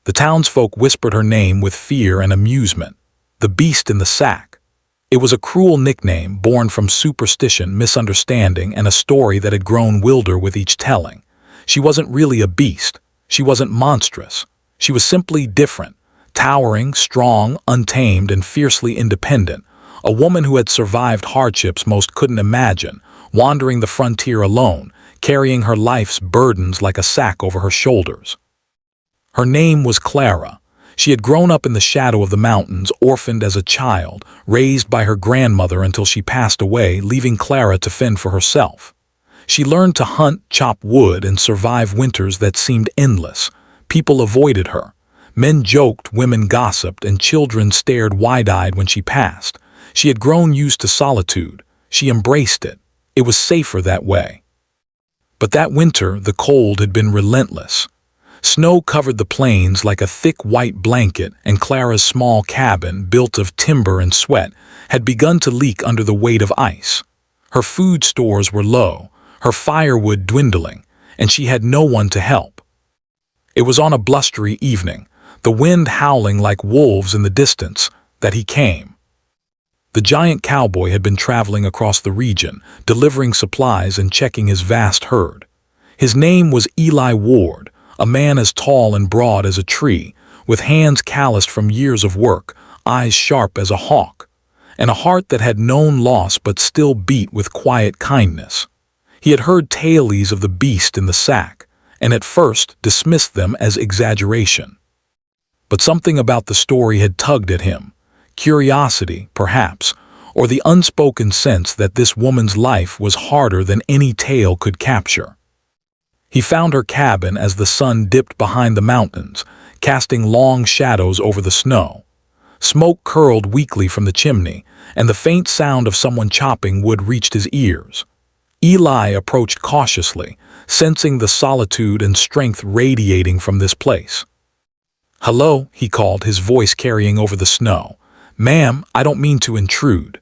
The townsfolk whispered her name with fear and amusement. The beast in the sack. It was a cruel nickname born from superstition, misunderstanding, and a story that had grown wilder with each telling. She wasn't really a beast. She wasn't monstrous. She was simply different, towering, strong, untamed, and fiercely independent. A woman who had survived hardships most couldn't imagine, wandering the frontier alone, carrying her life's burdens like a sack over her shoulders. Her name was Clara. She had grown up in the shadow of the mountains, orphaned as a child, raised by her grandmother until she passed away, leaving Clara to fend for herself. She learned to hunt, chop wood, and survive winters that seemed endless. People avoided her. Men joked, women gossiped, and children stared wide-eyed when she passed. She had grown used to solitude. She embraced it. It was safer that way. But that winter, the cold had been relentless. Snow covered the plains like a thick white blanket, and Clara's small cabin, built of timber and sweat, had begun to leak under the weight of ice. Her food stores were low, her firewood dwindling, and she had no one to help. It was on a blustery evening, the wind howling like wolves in the distance, that he came. The giant cowboy had been traveling across the region, delivering supplies and checking his vast herd. His name was Eli Ward, a man as tall and broad as a tree, with hands calloused from years of work, eyes sharp as a hawk, and a heart that had known loss but still beat with quiet kindness. He had heard tales of the beast in the sack, and at first dismissed them as exaggeration. But something about the story had tugged at him. Curiosity, perhaps, or the unspoken sense that this woman's life was harder than any tale could capture. He found her cabin as the sun dipped behind the mountains, casting long shadows over the snow. Smoke curled weakly from the chimney, and the faint sound of someone chopping wood reached his ears. Eli approached cautiously, sensing the solitude and strength radiating from this place. "Hello," he called, his voice carrying over the snow. "Ma'am, I don't mean to intrude."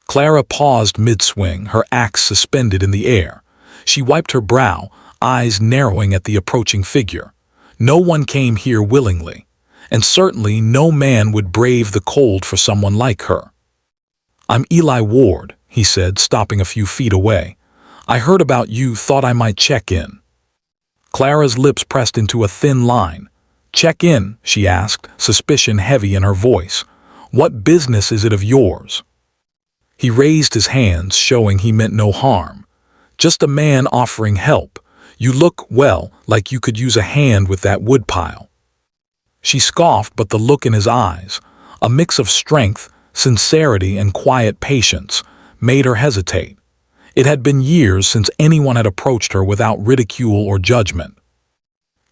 Clara paused mid-swing, her axe suspended in the air. She wiped her brow, eyes narrowing at the approaching figure. No one came here willingly, and certainly no man would brave the cold for someone like her. "I'm Eli Ward," he said, stopping a few feet away. "I heard about you, thought I might check in." Clara's lips pressed into a thin line. "Check in?" she asked, suspicion heavy in her voice. "What business is it of yours?" He raised his hands, showing he meant no harm. "Just a man offering help. You look, well, like you could use a hand with that woodpile." She scoffed, but the look in his eyes, a mix of strength, sincerity, and quiet patience, made her hesitate. It had been years since anyone had approached her without ridicule or judgment.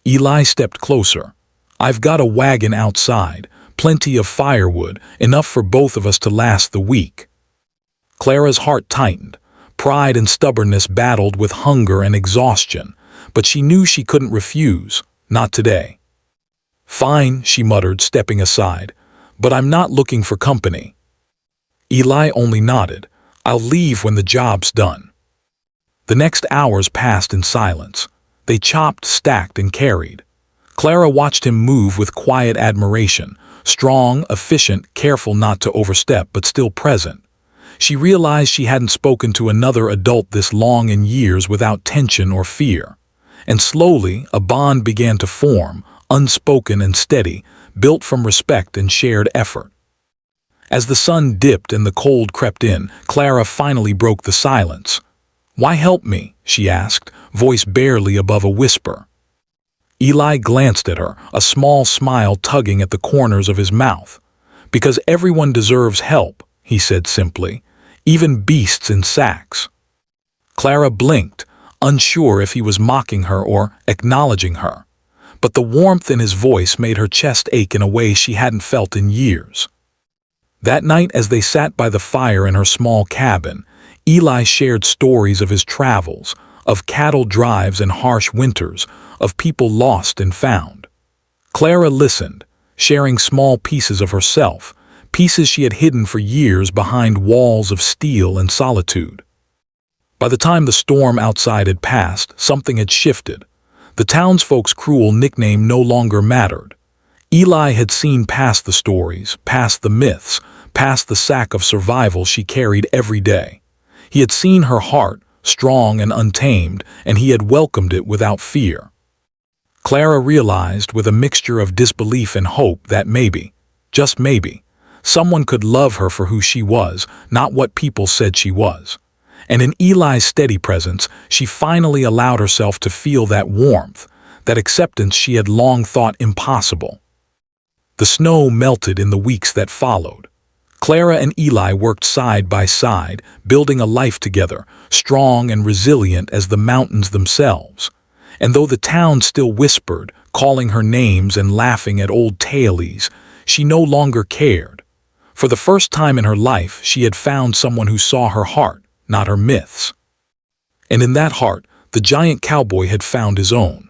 Eli stepped closer. "I've got a wagon outside, plenty of firewood, enough for both of us to last the week." Clara's heart tightened. Pride and stubbornness battled with hunger and exhaustion, but she knew she couldn't refuse, not today. "Fine," she muttered, stepping aside, "but I'm not looking for company." Eli only nodded. "I'll leave when the job's done." The next hours passed in silence. They chopped, stacked, and carried. Clara watched him move with quiet admiration, strong, efficient, careful not to overstep, but still present. She realized she hadn't spoken to another adult this long in years without tension or fear. And slowly, a bond began to form, unspoken and steady, built from respect and shared effort. As the sun dipped and the cold crept in, Clara finally broke the silence. "Why help me?" she asked, voice barely above a whisper. Eli glanced at her, a small smile tugging at the corners of his mouth. "Because everyone deserves help," he said simply, "even beasts in sacks." Clara blinked, unsure if he was mocking her or acknowledging her. But the warmth in his voice made her chest ache in a way she hadn't felt in years. That night, as they sat by the fire in her small cabin, Eli shared stories of his travels, of cattle drives and harsh winters, of people lost and found. Clara listened, sharing small pieces of herself, pieces she had hidden for years behind walls of steel and solitude. By the time the storm outside had passed, something had shifted. The townsfolk's cruel nickname no longer mattered. Eli had seen past the stories, past the myths, past the sack of survival she carried every day. He had seen her heart, strong and untamed, and he had welcomed it without fear. Clara realized with a mixture of disbelief and hope that maybe, just maybe, someone could love her for who she was, not what people said she was. And in Eli's steady presence, she finally allowed herself to feel that warmth, that acceptance she had long thought impossible. The snow melted in the weeks that followed. Clara and Eli worked side by side, building a life together, strong and resilient as the mountains themselves. And though the town still whispered, calling her names and laughing at old tales, she no longer cared. For the first time in her life, she had found someone who saw her heart, not her myths. And in that heart, the giant cowboy had found his own.